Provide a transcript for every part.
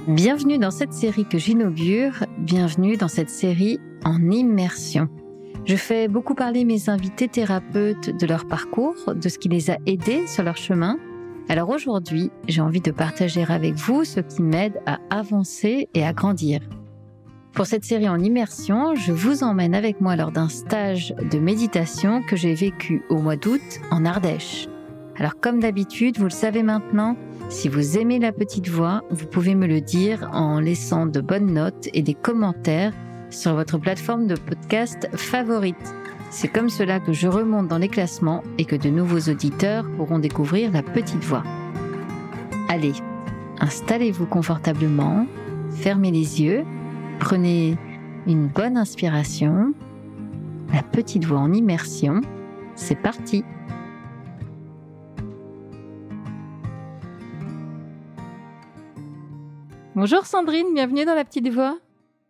Bienvenue dans cette série que j'inaugure, bienvenue dans cette série en immersion. Je fais beaucoup parler mes invités thérapeutes de leur parcours, de ce qui les a aidés sur leur chemin. Alors aujourd'hui, j'ai envie de partager avec vous ce qui m'aide à avancer et à grandir. Pour cette série en immersion, je vous emmène avec moi lors d'un stage de méditation que j'ai vécu au mois d'août en Ardèche. Alors comme d'habitude, vous le savez maintenant, si vous aimez la petite voix, vous pouvez me le dire en laissant de bonnes notes et des commentaires sur votre plateforme de podcast favorite. C'est comme cela que je remonte dans les classements et que de nouveaux auditeurs pourront découvrir la petite voix. Allez, installez-vous confortablement, fermez les yeux, prenez une bonne inspiration. La petite voix en immersion, c'est parti! Bonjour Sandrine, bienvenue dans la petite voix.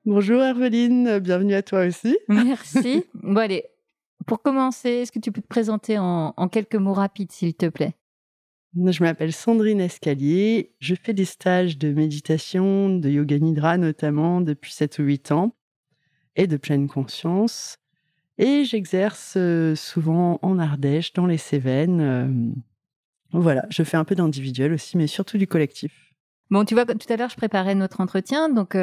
Bonjour Herveline, bienvenue à toi aussi. Merci. Bon allez, pour commencer, est-ce que tu peux te présenter en quelques mots rapides s'il te plaît? Je m'appelle Sandrine Escalier, je fais des stages de méditation, de yoga nidra notamment depuis 7 ou 8 ans et de pleine conscience. Et j'exerce souvent en Ardèche, dans les Cévennes. Voilà, je fais un peu d'individuel aussi, mais surtout du collectif. Bon, tu vois, tout à l'heure, je préparais notre entretien. Donc,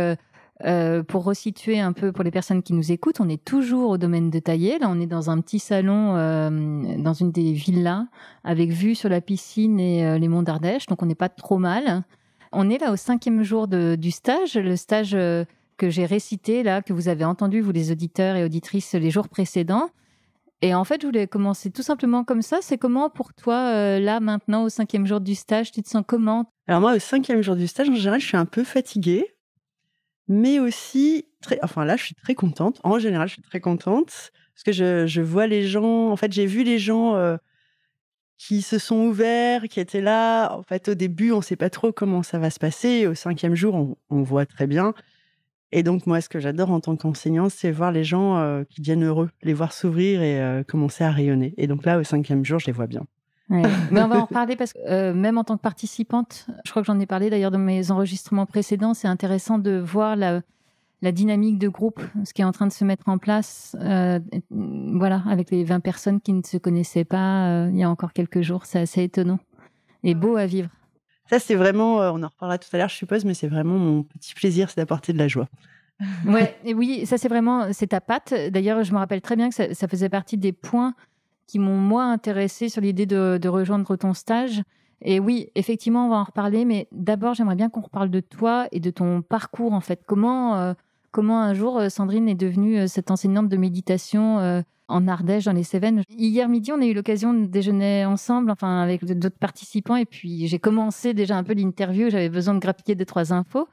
pour resituer un peu pour les personnes qui nous écoutent, on est toujours au domaine de Taillé. Là, on est dans un petit salon, dans une des villas, avec vue sur la piscine et les monts d'Ardèche. Donc, on n'est pas trop mal. On est là au 5e jour du stage. Le stage que j'ai récité, là, que vous avez entendu, vous les auditeurs et auditrices, les jours précédents. Et en fait, je voulais commencer tout simplement comme ça. C'est comment pour toi, là, maintenant, au 5e jour du stage? Tu te sens comment? Alors moi, au 5e jour du stage, en général, je suis un peu fatiguée, mais aussi là, je suis très contente. En général, je suis très contente parce que je vois les gens. En fait, j'ai vu les gens qui se sont ouverts, qui étaient là. En fait, au début, on ne sait pas trop comment ça va se passer. Au 5e jour, on voit très bien. Et donc, moi, ce que j'adore en tant qu'enseignante, c'est voir les gens qui deviennent heureux, les voir s'ouvrir et commencer à rayonner. Et donc là, au 5e jour, je les vois bien. Ouais. Mais on va en reparler parce que même en tant que participante, je crois que j'en ai parlé d'ailleurs dans mes enregistrements précédents, c'est intéressant de voir la dynamique de groupe, ce qui est en train de se mettre en place, voilà, avec les 20 personnes qui ne se connaissaient pas il y a encore quelques jours. C'est assez étonnant et beau à vivre. Ça, c'est vraiment, on en reparlera tout à l'heure, je suppose, mais c'est vraiment mon petit plaisir, c'est d'apporter de la joie. Ouais, et oui, ça c'est ta patte. D'ailleurs, je me rappelle très bien que ça faisait partie des points qui m'ont moi intéressée sur l'idée de rejoindre ton stage. Et oui, effectivement, on va en reparler, mais d'abord, j'aimerais bien qu'on reparle de toi et de ton parcours, en fait. Comment un jour, Sandrine est devenue cette enseignante de méditation en Ardèche, dans les Cévennes. Hier midi, on a eu l'occasion de déjeuner ensemble, enfin, avec d'autres participants, et puis j'ai commencé déjà un peu l'interview, j'avais besoin de grappiller 2-3 infos.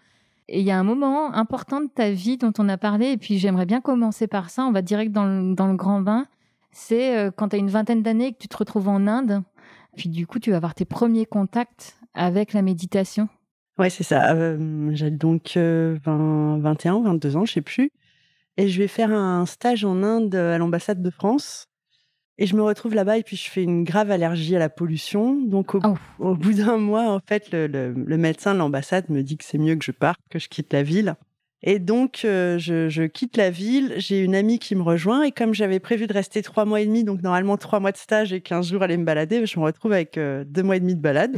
Et il y a un moment important de ta vie dont on a parlé, et puis j'aimerais bien commencer par ça, on va direct dans le grand bain. C'est quand tu as une vingtaine d'années et que tu te retrouves en Inde, puis du coup, tu vas avoir tes premiers contacts avec la méditation. Ouais, c'est ça. J'ai donc 21 ou 22 ans, je sais plus. Et je vais faire un stage en Inde à l'ambassade de France. Et je me retrouve là-bas et puis je fais une grave allergie à la pollution. Donc au bout d'un mois, en fait, le médecin de l'ambassade me dit que c'est mieux que je parte, que je quitte la ville. Et donc, je quitte la ville. J'ai une amie qui me rejoint. Et comme j'avais prévu de rester 3 mois et demi, donc normalement 3 mois de stage et 15 jours aller me balader, je me retrouve avec 2 mois et demi de balade.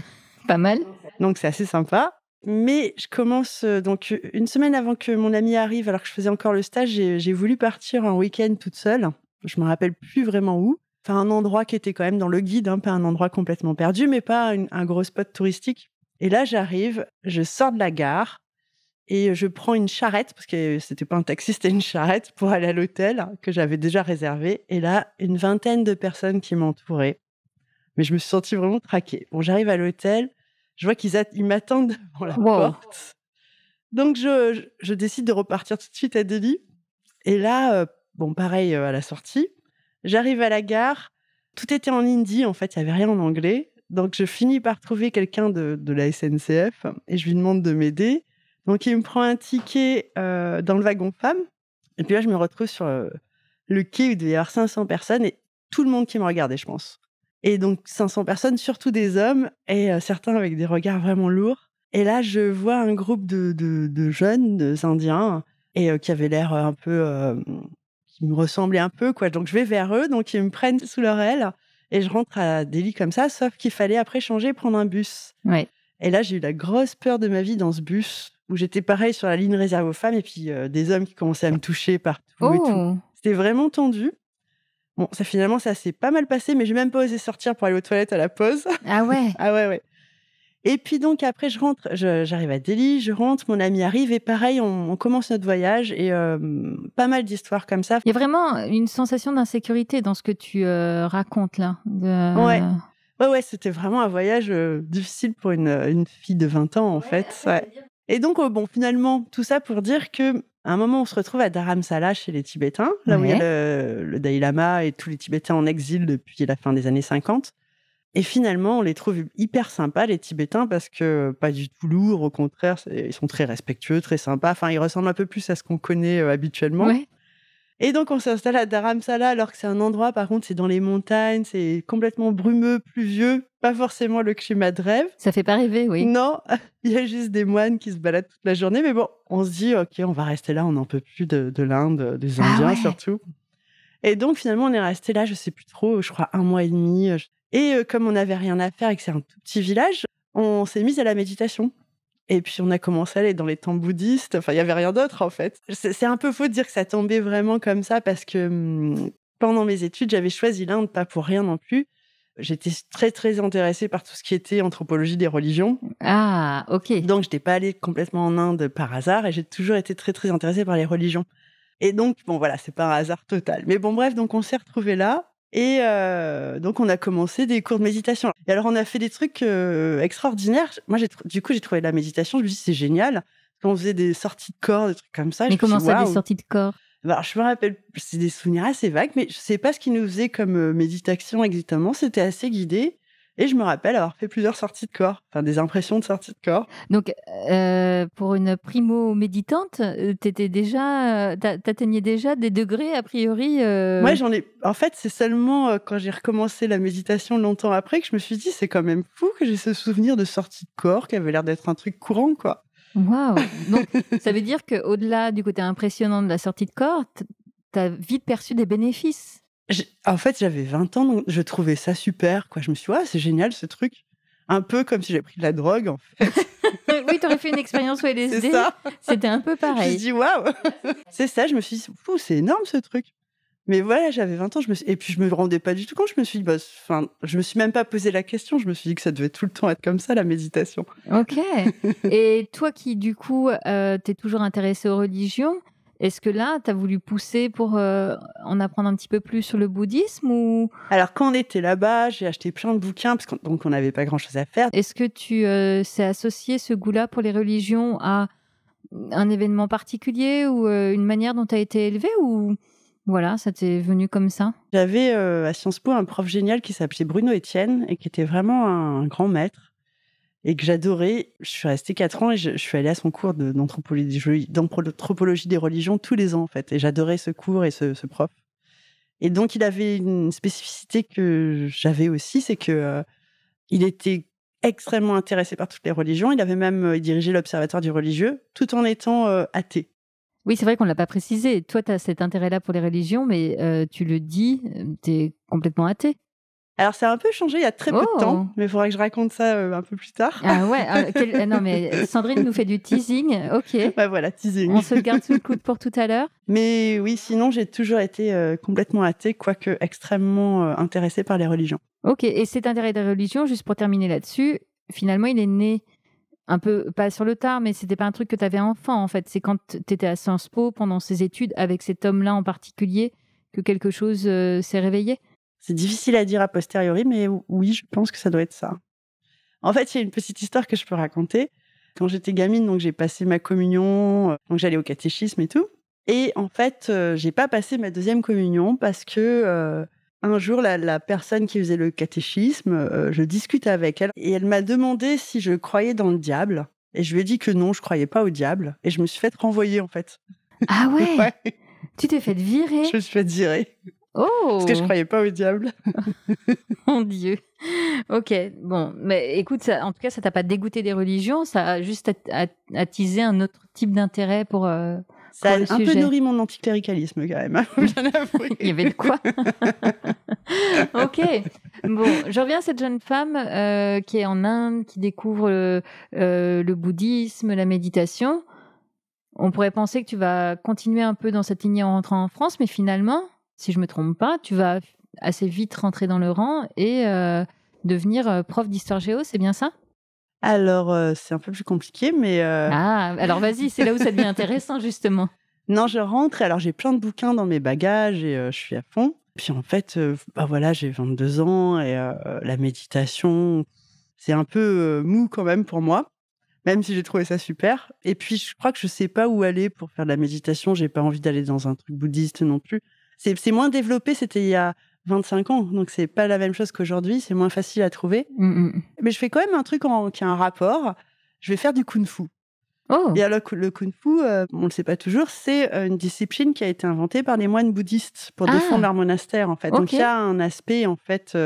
Pas mal. Donc, c'est assez sympa. Mais je commence, donc une semaine avant que mon amie arrive, alors que je faisais encore le stage, j'ai voulu partir un week-end toute seule. Je me rappelle plus vraiment où. Enfin, un endroit qui était quand même dans le guide, hein, pas un endroit complètement perdu, mais pas un gros spot touristique. Et là, j'arrive, je sors de la gare et je prends une charrette, parce que c'était pas un taxi, c'était une charrette pour aller à l'hôtel que j'avais déjà réservé. Et là, une vingtaine de personnes qui m'entouraient. Mais je me suis sentie vraiment traquée. Bon, j'arrive à l'hôtel, je vois qu'ils m'attendent devant la porte. Donc, je décide de repartir tout de suite à Delhi. Et là, pareil à la sortie, j'arrive à la gare. Tout était en hindi, en fait, il n'y avait rien en anglais. Donc, je finis par trouver quelqu'un de la SNCF et je lui demande de m'aider. Donc, il me prend un ticket dans le wagon femme. Et puis là, je me retrouve sur le quai où il devait y avoir 500 personnes et tout le monde qui me regardait, je pense. Et donc, 500 personnes, surtout des hommes, et certains avec des regards vraiment lourds. Et là, je vois un groupe de jeunes Indiens et qui avaient l'air un peu... qui me ressemblaient un peu, quoi. Donc, je vais vers eux. Donc, ils me prennent sous leur aile et je rentre à Delhi comme ça, sauf qu'il fallait après changer et prendre un bus. Ouais. Et là, j'ai eu la grosse peur de ma vie dans ce bus où j'étais pareil sur la ligne réservée aux femmes et puis des hommes qui commençaient à me toucher partout et tout. C'était vraiment tendu. Bon, finalement, ça s'est pas mal passé, mais j'ai même pas osé sortir pour aller aux toilettes à la pause. Ah ouais. Ah ouais. Et puis donc après, je rentre, j'arrive à Delhi, je rentre, mon ami arrive et pareil, on commence notre voyage et pas mal d'histoires comme ça. Il y a vraiment une sensation d'insécurité dans ce que tu racontes là. Ouais, c'était vraiment un voyage difficile pour une fille de 20 ans en fait. Ouais. Et donc bon, finalement, tout ça pour dire que à un moment, on se retrouve à Dharamsala chez les Tibétains, là où il y a le Dalai Lama et tous les Tibétains en exil depuis la fin des années 50. Et finalement, on les trouve hyper sympas, les Tibétains, parce que pas du tout lourds, au contraire, ils sont très respectueux, très sympas. Enfin, ils ressemblent un peu plus à ce qu'on connaît habituellement. Ouais. Et donc, on s'installe à Dharamsala, alors que c'est un endroit, par contre, c'est dans les montagnes, c'est complètement brumeux, pluvieux, pas forcément le climat de rêve. Ça fait pas rêver, oui. Non, il y a juste des moines qui se baladent toute la journée, mais bon, on se dit, ok, on va rester là, on n'en peut plus de l'Inde, des Indiens surtout. Et donc, finalement, on est resté là, je sais plus trop, je crois 1 mois et demi. Et comme on n'avait rien à faire et que c'est un tout petit village, on s'est mis à la méditation. Et puis, on a commencé à aller dans les temples bouddhistes. Enfin, il n'y avait rien d'autre, en fait. C'est un peu faux de dire que ça tombait vraiment comme ça parce que pendant mes études, j'avais choisi l'Inde, pas pour rien non plus. J'étais très, très intéressée par tout ce qui était anthropologie des religions. Ah, ok. Donc, je n'étais pas allée complètement en Inde par hasard et j'ai toujours été très, très intéressée par les religions. Et donc, bon, voilà, c'est pas un hasard total. Mais bon, bref, donc on s'est retrouvés là. Et donc, on a commencé des cours de méditation. Et alors, on a fait des trucs extraordinaires. Moi, du coup, j'ai trouvé la méditation, je me suis dit, c'est génial. On faisait des sorties de corps, des trucs comme ça. Mais comment ça, des sorties de corps? Alors, je me rappelle, c'est des souvenirs assez vagues, mais je sais pas ce qu'ils nous faisaient comme méditation exactement. C'était assez guidé. Et je me rappelle avoir fait plusieurs sorties de corps, enfin des impressions de sorties de corps. Donc, pour une primo-méditante, t'atteignais déjà des degrés a priori. Moi, en fait, c'est seulement quand j'ai recommencé la méditation longtemps après que je me suis dit, c'est quand même fou que j'ai ce souvenir de sortie de corps qui avait l'air d'être un truc courant, quoi. Waouh. Donc, ça veut dire qu'au-delà du côté impressionnant de la sortie de corps, t'as vite perçu des bénéfices. En fait, j'avais 20 ans, donc je trouvais ça super, quoi. Je me suis dit, c'est génial ce truc. Un peu comme si j'avais pris de la drogue, en fait. Oui, t'aurais fait une expérience au LSD. C'est ça. C'était un peu pareil. Je me suis dit, waouh. C'est ça, je me suis dit, fou, c'est énorme ce truc. Mais voilà, j'avais 20 ans, et puis je me rendais pas du tout compte. Je me suis dit, je me suis même pas posé la question. Je me suis dit que ça devait tout le temps être comme ça, la méditation. Ok. Et toi qui, du coup, t'es toujours intéressée aux religions, est-ce que là, tu as voulu pousser pour en apprendre un petit peu plus sur le bouddhisme ou... Alors, quand on était là-bas, j'ai acheté plein de bouquins, parce qu'on n'avait pas grand-chose à faire. Est-ce que tu sais associer ce goût-là pour les religions à un événement particulier ou une manière dont tu as été élevée ou voilà, ça t'est venu comme ça? J'avais à Sciences Po un prof génial qui s'appelait Bruno Etienne et qui était vraiment un grand maître. Et que j'adorais. Je suis restée 4 ans et je suis allée à son cours d'anthropologie des religions tous les ans, en fait. Et j'adorais ce cours et ce prof. Et donc, il avait une spécificité que j'avais aussi, c'est que il était extrêmement intéressé par toutes les religions. Il avait même dirigé l'Observatoire du religieux, tout en étant athée. Oui, c'est vrai qu'on ne l'a pas précisé. Toi, tu as cet intérêt-là pour les religions, mais tu le dis, tu es complètement athée. Alors, ça a un peu changé il y a très peu de temps, mais il faudra que je raconte ça un peu plus tard. Ah ouais, non mais Sandrine nous fait du teasing, ok. Bah voilà, teasing. On se le garde sous le coude pour tout à l'heure. Mais oui, sinon, j'ai toujours été complètement athée, quoique extrêmement intéressée par les religions. Ok, et cet intérêt des religions, juste pour terminer là-dessus, finalement, il est né un peu, pas sur le tard, mais c'était pas un truc que tu avais enfant, en fait. C'est quand tu étais à Sciences Po, pendant ces études, avec cet homme-là en particulier, que quelque chose s'est réveillé. C'est difficile à dire a posteriori, mais oui, je pense que ça doit être ça. En fait, il y a une petite histoire que je peux raconter. Quand j'étais gamine, donc j'ai passé ma communion, donc j'allais au catéchisme et tout. Et en fait, j'ai pas passé ma deuxième communion parce que un jour, la personne qui faisait le catéchisme, je discutais avec elle et elle m'a demandé si je croyais dans le diable. Et je lui ai dit que non, je croyais pas au diable. Et je me suis fait renvoyer, en fait. Ah ouais, ouais. Tu t'es fait virer? Je me suis fait virer. Oh! Parce que je croyais pas au diable. Mon Dieu. Ok, bon, mais écoute, en tout cas, ça t'a pas dégoûté des religions, ça a juste attisé un autre type d'intérêt Ça pour le a un peu sujet. nourri mon anticléricalisme quand même, faut bien avouer. Il y avait de quoi. Ok, bon, je reviens à cette jeune femme qui est en Inde, qui découvre le bouddhisme, la méditation. On pourrait penser que tu vas continuer un peu dans cette lignée en rentrant en France, mais finalement, si je me trompe pas, tu vas assez vite rentrer dans le rang et devenir prof d'histoire géo, c'est bien ça? Alors, c'est un peu plus compliqué, mais Ah, alors vas-y, c'est là où ça devient intéressant, justement. non, je rentre et alors j'ai plein de bouquins dans mes bagages et je suis à fond. Puis en fait, voilà, j'ai 22 ans et la méditation, c'est un peu, mou quand même pour moi, même si j'ai trouvé ça super. Et puis je crois que je sais pas où aller pour faire de la méditation. J'ai pas envie d'aller dans un truc bouddhiste non plus. C'est moins développé, c'était il y a 25 ans, donc c'est pas la même chose qu'aujourd'hui, c'est moins facile à trouver. Mais je fais quand même un truc qui a un rapport. Je vais faire du kung-fu. Oh, Et alors, le kung-fu, on ne le sait pas toujours, c'est une discipline qui a été inventée par les moines bouddhistes pour défendre leur monastère, en fait. Donc, ok. il y a un aspect, en fait,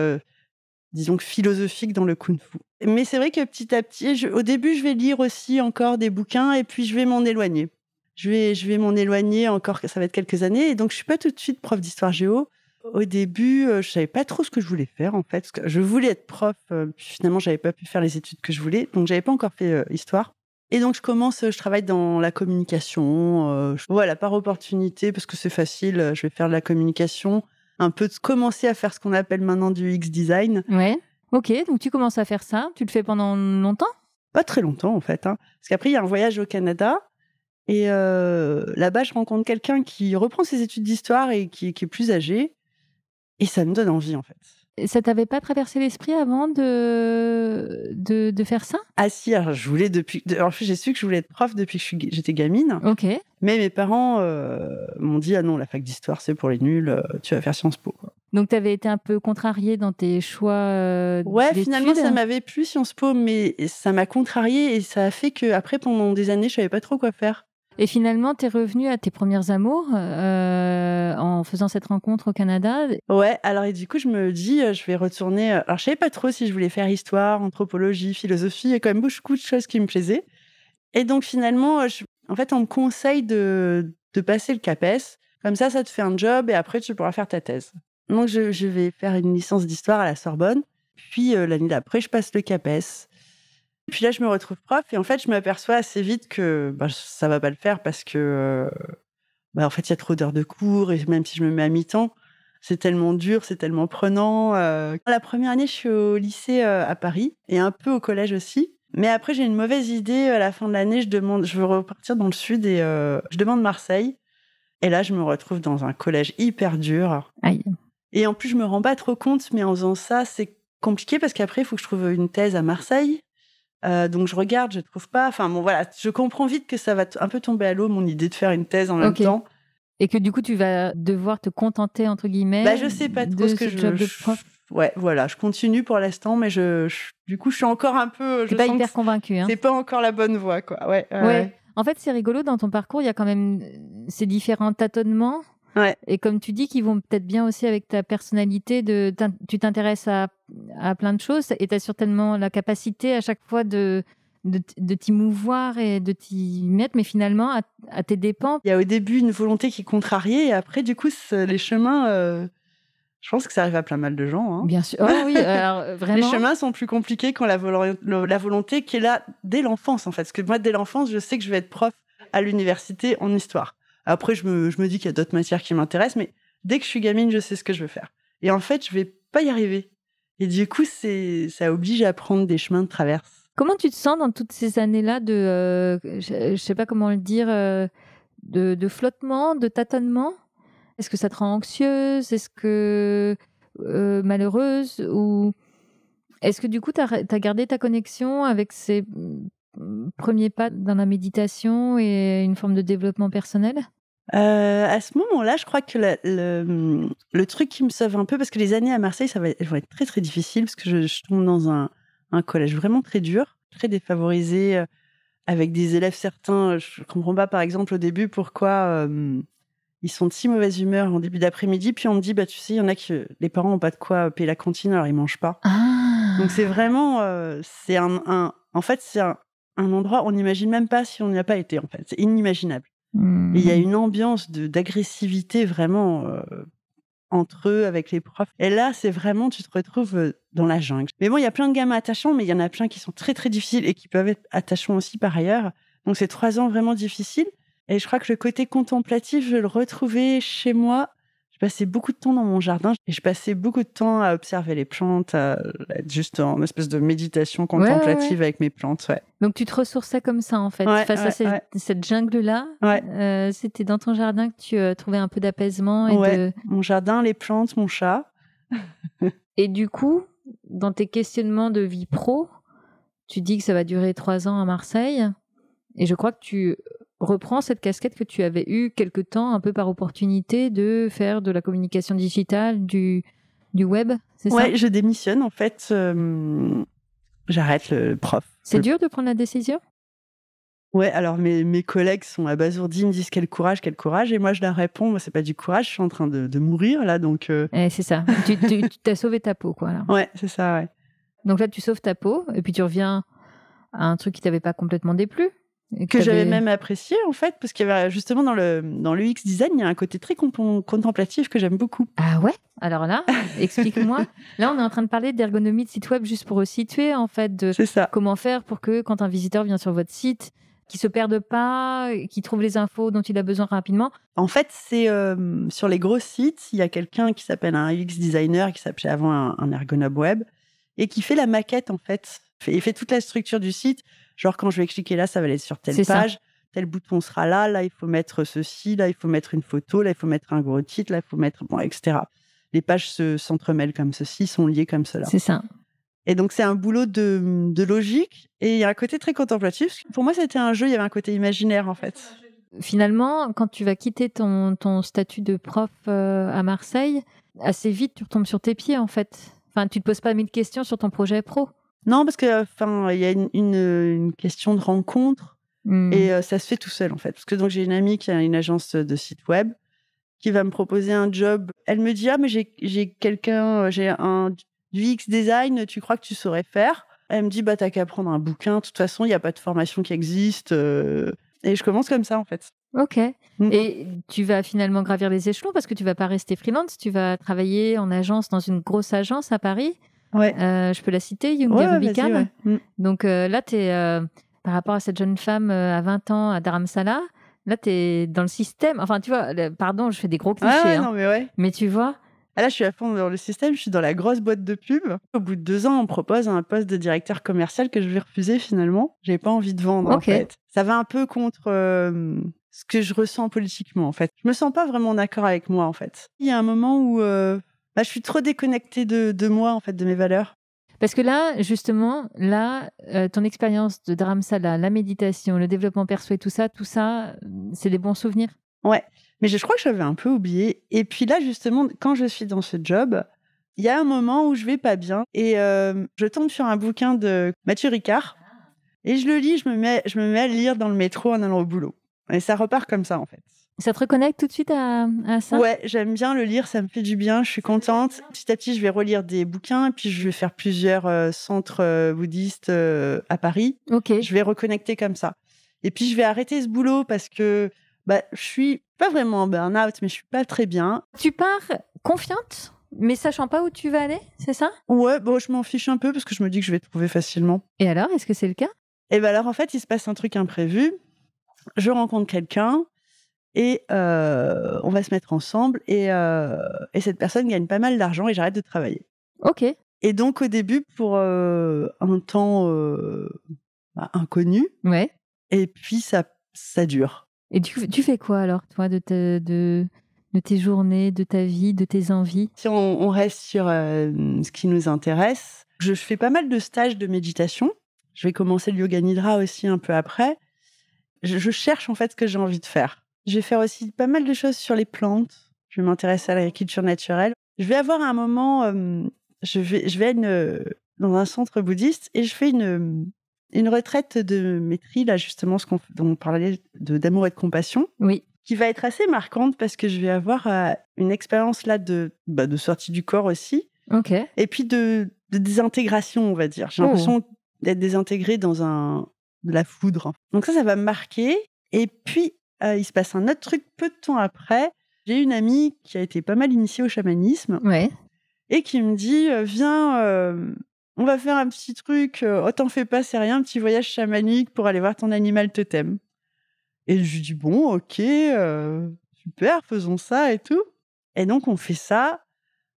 disons que philosophique dans le kung-fu. Mais c'est vrai que petit à petit, au début, je vais lire aussi encore des bouquins et puis je vais m'en éloigner. Je vais m'en éloigner encore, ça va être quelques années. Et donc, je suis pas tout de suite prof d'histoire géo. Au début, je savais pas trop ce que je voulais faire, en fait. Parce que je voulais être prof, puis finalement, j'avais pas pu faire les études que je voulais. Donc, j'avais pas encore fait histoire. Et donc, je travaille dans la communication. Voilà, par opportunité, parce que c'est facile, je vais faire de la communication. Un peu de commencer à faire ce qu'on appelle maintenant du X-design. Ouais. Ok, donc tu commences à faire ça. Tu le fais pendant longtemps? Pas très longtemps, en fait. Parce qu'après, il y a un voyage au Canada. Et là-bas, je rencontre quelqu'un qui reprend ses études d'histoire et qui est plus âgé. Et ça me donne envie, en fait. Ça t'avait pas traversé l'esprit avant de faire ça? Ah si, alors je voulais en fait, j'ai su que je voulais être prof depuis que j'étais gamine. Ok. Mais mes parents m'ont dit « Ah non, la fac d'histoire, c'est pour les nuls, tu vas faire Sciences Po. » Donc tu avais été un peu contrariée dans tes choix Ouais, d'études. finalement, ça m'avait plu Sciences Po, mais ça m'a contrariée et ça a fait qu'après, pendant des années, je savais pas trop quoi faire. Et finalement, tu es revenue à tes premières amours en faisant cette rencontre au Canada. Ouais, alors et du coup, je me dis, je vais retourner. Alors, je savais pas trop si je voulais faire histoire, anthropologie, philosophie. Il y a quand même beaucoup de choses qui me plaisaient. Et donc, finalement, en fait, on me conseille de passer le CAPES. Comme ça te fait un job et après, tu pourras faire ta thèse. Donc, je vais faire une licence d'histoire à la Sorbonne. Puis, l'année d'après, je passe le CAPES. Et puis là, je me retrouve prof et en fait, je m'aperçois assez vite que ça va pas le faire parce que, en fait, il y a trop d'heures de cours et même si je me mets à mi-temps, c'est tellement dur, c'est tellement prenant. La première année, je suis au lycée à Paris et un peu au collège aussi. Mais après, j'ai une mauvaise idée. À la fin de l'année, je veux repartir dans le sud et je demande Marseille. Et là, je me retrouve dans un collège hyper dur. Aïe. Et en plus, je me rends pas trop compte, mais en faisant ça, c'est compliqué parce qu'après, il faut que je trouve une thèse à Marseille. Donc je regarde, je trouve pas. Enfin bon, voilà, je comprends vite que ça va un peu tomber à l'eau, mon idée de faire une thèse en même temps. Et que du coup, tu vas devoir te contenter, entre guillemets, je sais pas trop de ce que ce job de prof. Ouais, voilà, je continue pour l'instant, mais du coup, je suis encore un peu. T'es pas hyper convaincue, hein. C'est pas encore la bonne voie, quoi. Ouais. En fait, c'est rigolo, dans ton parcours, il y a quand même ces différents tâtonnements. Ouais. Et comme tu dis, qui vont peut-être bien aussi avec ta personnalité, tu t'intéresses à plein de choses et tu as certainement la capacité à chaque fois de t'y mouvoir et de t'y mettre, mais finalement, à tes dépens. Il y a au début une volonté qui est contrariée et après, du coup, les chemins, je pense que ça arrive à plein mal de gens. Hein. Bien sûr. Oh oui, alors vraiment. Les chemins sont plus compliqués quand la volonté qui est là dès l'enfance, en fait. Parce que moi, dès l'enfance, je sais que je vais être prof à l'université en histoire. Après, je me dis qu'il y a d'autres matières qui m'intéressent, mais dès que je suis gamine, je sais ce que je veux faire. Et en fait, je vais pas y arriver. Et du coup, ça oblige à prendre des chemins de traverse. Comment tu te sens dans toutes ces années-là je sais pas comment le dire, de flottement, de tâtonnement? Est-ce que ça te rend anxieuse? Est-ce que malheureuse? Ou est-ce que du coup, tu as gardé ta connexion avec ces premiers pas dans la méditation et une forme de développement personnel? À ce moment-là, je crois que le truc qui me sauve un peu, parce que les années à Marseille, elles vont être très très difficiles, parce que je tombe dans un collège vraiment très dur, très défavorisé, avec des élèves certains. Je comprends pas, par exemple, au début, pourquoi ils sont de si mauvaise humeur en début d'après-midi. Puis on me dit, tu sais, il y en a que les parents n'ont pas de quoi payer la cantine, alors ils mangent pas. Ah. Donc c'est vraiment, c'est en fait, c'est un endroit, on n'imagine même pas si on n'y a pas été, en fait. C'est inimaginable. Et il y a une ambiance d'agressivité vraiment entre eux, avec les profs. Et là, c'est vraiment, tu te retrouves dans la jungle. Mais bon, il y a plein de gamins attachants, mais il y en a plein qui sont très, très difficiles et qui peuvent être attachants aussi par ailleurs. Donc, c'est 3 ans vraiment difficiles. Et je crois que le côté contemplatif, je le retrouvais chez moi. Je passais beaucoup de temps dans mon jardin et je passais beaucoup de temps à observer les plantes, à être juste en espèce de méditation contemplative avec mes plantes. Ouais. Donc, tu te ressourçais comme ça, en fait. Face à cette jungle-là, c'était dans ton jardin que tu trouvais un peu d'apaisement. Mon jardin, les plantes, mon chat. Et du coup, dans tes questionnements de vie pro, tu dis que ça va durer 3 ans à Marseille. Et je crois que tu reprends cette casquette que tu avais eue quelque temps, un peu par opportunité, de faire de la communication digitale, du web, c'est ça ? Ouais, je démissionne, en fait. J'arrête le prof. C'est dur de prendre la décision ? Ouais, alors mes collègues sont abasourdis, ils me disent quel courage, et moi je leur réponds, c'est pas du courage, je suis en train de mourir là, donc... c'est ça, tu t'as sauvé ta peau, quoi. Là. Ouais, c'est ça, ouais. Donc là, tu sauves ta peau, et puis tu reviens à un truc qui t'avait pas complètement déplu. Que j'avais même apprécié, en fait, parce qu'il y avait justement dans le UX design, il y a un côté très contemplatif que j'aime beaucoup. Ah ouais ? Alors là, explique-moi. Là, on est en train de parler d'ergonomie de site web juste pour resituer, en fait, de comment faire pour que quand un visiteur vient sur votre site, qu'il se perde pas, qu'il trouve les infos dont il a besoin rapidement. En fait, c'est sur les gros sites, il y a quelqu'un qui s'appelle un UX designer, qui s'appelait avant un ergonobe web, et qui fait la maquette, en fait. Il fait toute la structure du site. Genre, quand je vais cliquer là, ça va aller sur telle page, tel bouton sera là, là, il faut mettre ceci, là, il faut mettre une photo, là, il faut mettre un gros titre, là, il faut mettre... Bon, etc. Les pages s'entremêlent comme ceci, sont liées comme cela. C'est ça. Et donc, c'est un boulot de logique. Et il y a un côté très contemplatif. Pour moi, c'était un jeu, il y avait un côté imaginaire, en fait. Finalement, quand tu vas quitter ton statut de prof à Marseille, assez vite, tu retombes sur tes pieds, en fait. Enfin, tu te poses pas 1000 questions sur ton projet pro. Non, parce que il y a une question de rencontre et ça se fait tout seul, en fait. Parce que donc, j'ai une amie qui a une agence de site web qui va me proposer un job. Elle me dit, mais j'ai un UX design, tu crois que tu saurais faire ? Elle me dit, t'as qu'à prendre un bouquin. De toute façon, il n'y a pas de formation qui existe. Et je commence comme ça, en fait. Ok. Et tu vas finalement gravir les échelons parce que tu vas pas rester freelance. Tu vas travailler en agence dans une grosse agence à Paris. Ouais. Je peux la citer, Young et Rubicam. Ouais. Donc là, tu es, par rapport à cette jeune femme à 20 ans à Dharamsala, là, tu es dans le système. Enfin, tu vois, pardon, je fais des gros clichés. Non, mais ouais. Mais tu vois. Là, je suis à fond dans le système, je suis dans la grosse boîte de pub. Au bout de 2 ans, on me propose un poste de directeur commercial que je vais refuser finalement. J'ai pas envie de vendre, en fait. Ça va un peu contre ce que je ressens politiquement, en fait. Je me sens pas vraiment d'accord avec moi, en fait. Il y a un moment où je suis trop déconnectée de moi, en fait, de mes valeurs. Parce que là, justement, ton expérience de Dharamsala, la méditation, le développement perso et tout ça, c'est des bons souvenirs. Ouais, mais je crois que j'avais un peu oublié. Et puis là, justement, quand je suis dans ce job, il y a un moment où je vais pas bien et je tombe sur un bouquin de Mathieu Ricard et je le lis, je me mets à le lire dans le métro en allant au boulot. Et ça repart comme ça, en fait. Ça te reconnecte tout de suite à ça ? Ouais, j'aime bien le lire, ça me fait du bien, je suis contente. Petit à petit, je vais relire des bouquins et puis je vais faire plusieurs centres bouddhistes à Paris. Ok. Je vais reconnecter comme ça. Et puis, je vais arrêter ce boulot parce que je suis pas vraiment en burn-out, mais je suis pas très bien. Tu pars confiante, mais sachant pas où tu vas aller, c'est ça ? Ouais, je m'en fiche un peu parce que je me dis que je vais trouver facilement. Et alors, est-ce que c'est le cas ? Et alors, en fait, il se passe un truc imprévu. Je rencontre quelqu'un et on va se mettre ensemble et cette personne gagne pas mal d'argent et j'arrête de travailler. Ok. Et donc, au début, pour un temps inconnu. Ouais. Et puis, ça dure. Et tu fais quoi alors, toi, de tes journées, de ta vie, de tes envies ? Si on reste sur ce qui nous intéresse, je fais pas mal de stages de méditation. Je vais commencer le yoga nidra aussi un peu après. Je cherche en fait ce que j'ai envie de faire. Je vais faire aussi pas mal de choses sur les plantes. Je vais m'intéresser à l'agriculture naturelle. Je vais avoir un moment, je vais dans un centre bouddhiste et je fais une retraite de maîtrise, là justement, dont on parlait d'amour et de compassion. Oui. qui va être assez marquante parce que je vais avoir une expérience là de sortie du corps aussi. Ok. Et puis de désintégration, on va dire. J'ai l'impression d'être désintégrée dans de la foudre. Donc ça va me marquer. Et puis, il se passe un autre truc peu de temps après. J'ai une amie qui a été pas mal initiée au chamanisme et qui me dit viens, on va faire un petit truc, t'en fais pas, c'est rien, un petit voyage chamanique pour aller voir ton animal totem. Et je lui dis bon, ok, super, faisons ça et tout. Et donc on fait ça.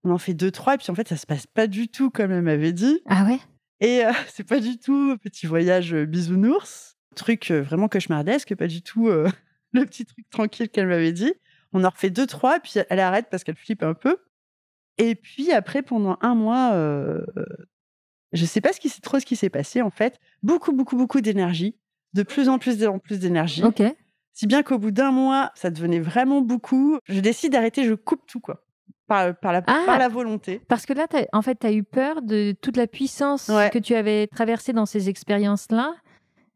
On en fait 2-3 et puis en fait, ça se passe pas du tout comme elle m'avait dit. Ah ouais? Et c'est pas du tout petit voyage bisounours, truc vraiment cauchemardesque, pas du tout le petit truc tranquille qu'elle m'avait dit. On en refait 2-3 puis elle arrête parce qu'elle flippe un peu. Et puis après, pendant 1 mois, je sais pas trop ce qui s'est passé en fait. Beaucoup, beaucoup, beaucoup d'énergie. De plus en plus d'énergie. Ok. Si bien qu'au bout d'1 mois, ça devenait vraiment beaucoup. Je décide d'arrêter, je coupe tout quoi. Par la volonté. Parce que là, tu as eu peur de toute la puissance que tu avais traversée dans ces expériences-là.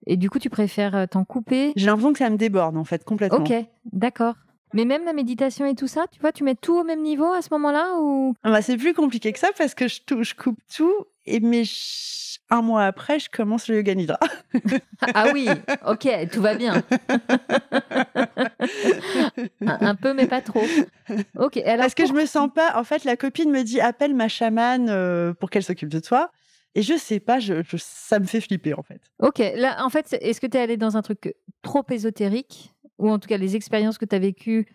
Et du coup, tu préfères t'en couper. J'ai l'impression que ça me déborde, en fait, complètement. Ok, d'accord. Mais même la méditation et tout ça, tu vois, tu mets tout au même niveau à ce moment-là ou... C'est plus compliqué que ça parce que je coupe tout. Mais 1 mois après, je commence le yoga nidra. Ah oui, ok, tout va bien. un peu, mais pas trop. Ok. Alors parce que je me sens pas. En fait, la copine me dit appelle ma chamane pour qu'elle s'occupe de toi. Et je sais pas, ça me fait flipper en fait. Ok, là, en fait, est-ce que tu es allée dans un truc trop ésotérique ou en tout cas les expériences que tu as vécues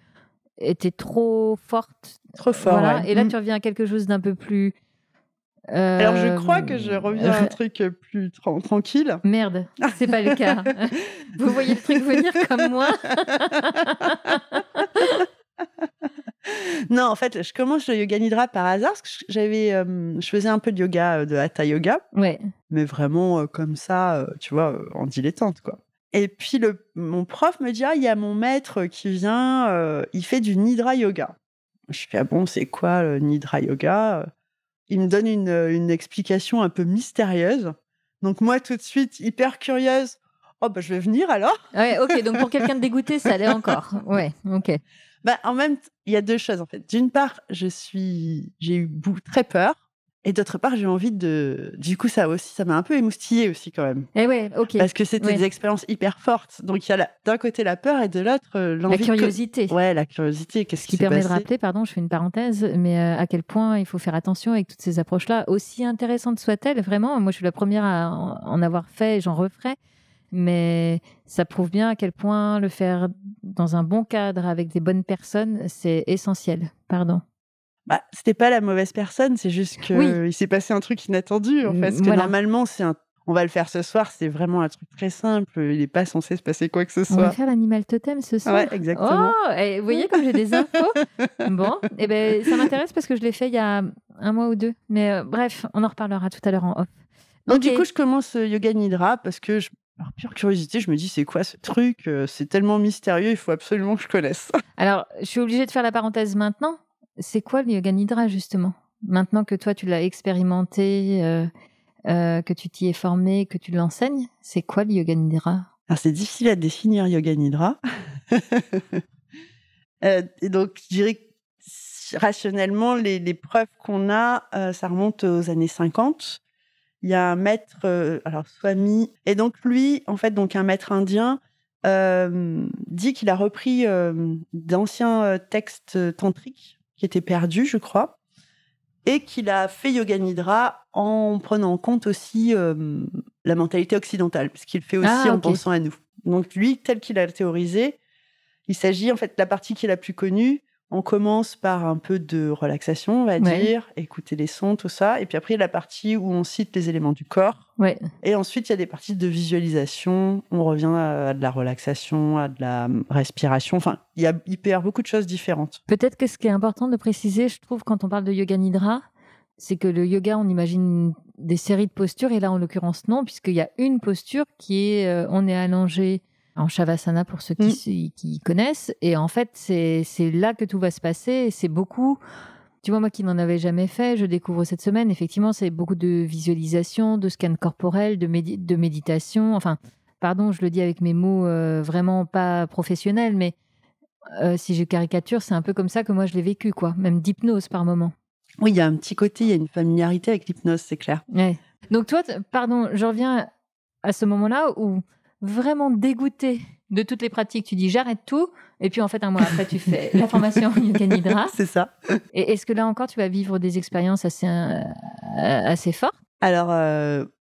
étaient trop fortes? Trop fort. Voilà. Ouais. Et là, tu reviens à quelque chose d'un peu plus. Alors, je crois que je reviens à un truc plus tranquille. Merde, c'est pas le cas. Vous voyez le truc venir comme moi? Non, en fait, je commence le yoga nidra par hasard parce que je faisais un peu de yoga, de hatha yoga. Ouais. Mais vraiment comme ça, tu vois, en dilettante, quoi. Et puis mon prof me dit: «Ah, il y a mon maître qui vient, il fait du nidra yoga». Je fais: «Ah bon, c'est quoi le nidra yoga?» Il me donne une explication un peu mystérieuse. Donc moi, tout de suite, hyper curieuse: «Oh bah, je vais venir alors». Ouais, ok, donc pour quelqu'un de dégoûté, ça allait encore. Ouais, ok. En même temps, il y a 2 choses en fait. D'une part, j'ai eu très peur. Et d'autre part, j'ai envie du coup, ça m'a un peu émoustillée aussi quand même. Eh ouais, ok. Parce que c'était des expériences hyper fortes. Donc il y a d'un côté la peur et de l'autre l'envie. La curiosité. Ouais, la curiosité. Qu'est-ce qui permet passé de rappeler, pardon, je fais une parenthèse, mais à quel point il faut faire attention avec toutes ces approches-là, aussi intéressantes soient-elles. Vraiment, moi, je suis la première à en avoir fait et j'en referai. Mais ça prouve bien à quel point le faire dans un bon cadre avec des bonnes personnes, c'est essentiel. Pardon. C'était pas la mauvaise personne, c'est juste qu'il s'est passé un truc inattendu, en fait. Parce que normalement, on va le faire ce soir, c'est vraiment un truc très simple. Il n'est pas censé se passer quoi que ce soit. On va faire l'animal totem ce soir. Ouais, exactement. Oh, vous voyez comme j'ai des infos. Bon, et ben ça m'intéresse parce que je l'ai fait il y a 1 mois ou 2. Mais bref, on en reparlera tout à l'heure en off. Donc du coup, je commence yoga nidra parce que par pure curiosité, je me dis c'est quoi ce truc? C'est tellement mystérieux, il faut absolument que je connaisse. Alors, je suis obligée de faire la parenthèse maintenant. C'est quoi le yoga nidra justement? Maintenant que toi tu l'as expérimenté, que tu t'y es formé, que tu l'enseignes, c'est quoi le yoga nidra? Alors c'est difficile à définir yoga nidra. Et donc je dirais que rationnellement, les preuves qu'on a, ça remonte aux années 50. Il y a un maître, alors Swami, et donc lui, en fait, donc un maître indien, dit qu'il a repris d'anciens textes tantriques qui étaient perdus, je crois, et qu'il a fait yoga nidra en prenant en compte aussi la mentalité occidentale, parce qu'il le fait aussi en pensant à nous. Donc lui, tel qu'il a théorisé, il s'agit, en fait, la partie qui est la plus connue, on commence par un peu de relaxation, on va dire, écouter les sons, tout ça. Et puis après, il y a la partie où on cite les éléments du corps. Ouais. Et ensuite, il y a des parties de visualisation. On revient à de la relaxation, à de la respiration. Enfin, il peut y avoir beaucoup de choses différentes. Peut-être que ce qui est important de préciser, je trouve, quand on parle de yoga nidra, c'est que le yoga, on imagine des séries de postures. Et là, en l'occurrence, non, puisqu'il y a une posture qui est on est allongé en Shavasana pour ceux qui connaissent. Et en fait, c'est là que tout va se passer. Et c'est beaucoup... Tu vois, moi qui n'en avais jamais fait, je découvre cette semaine. Effectivement, c'est beaucoup de visualisation, de scan corporel, de méditation. Enfin, pardon, je le dis avec mes mots vraiment pas professionnels, mais si je caricature, c'est un peu comme ça que moi je l'ai vécu, quoi. Même d'hypnose par moment. Oui, il y a un petit côté, il y a une familiarité avec l'hypnose, c'est clair. Ouais. Donc toi, pardon, je reviens à ce moment-là où vraiment dégoûté de toutes les pratiques, tu dis j'arrête tout, et puis en fait un mois après tu fais la formation Yoga Nidra. C'est ça. Et est-ce que là encore tu vas vivre des expériences assez fortes? Alors,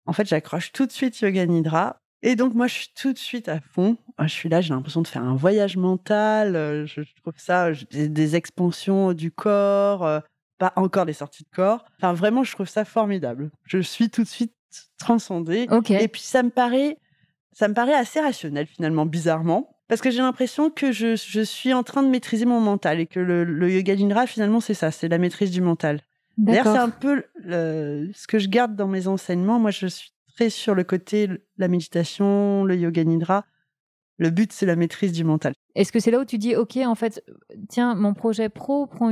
en fait, j'accroche tout de suite Yoga Nidra. Et donc, moi, je suis tout de suite à fond. Je suis là, j'ai l'impression de faire un voyage mental. Je trouve ça, des expansions du corps, pas encore des sorties de corps. Enfin, vraiment, je trouve ça formidable. Je suis tout de suite transcendée. Ok. Et puis, ça me paraît assez rationnel, finalement, bizarrement. Parce que j'ai l'impression que je suis en train de maîtriser mon mental et que le Yoga Nidra, finalement, c'est ça, c'est la maîtrise du mental. D'ailleurs, c'est un peu ce que je garde dans mes enseignements. Moi, je suis très sur le côté, la méditation, le Yoga Nidra. Le but, c'est la maîtrise du mental. Est-ce que c'est là où tu dis, OK, en fait, tiens, mon projet pro prend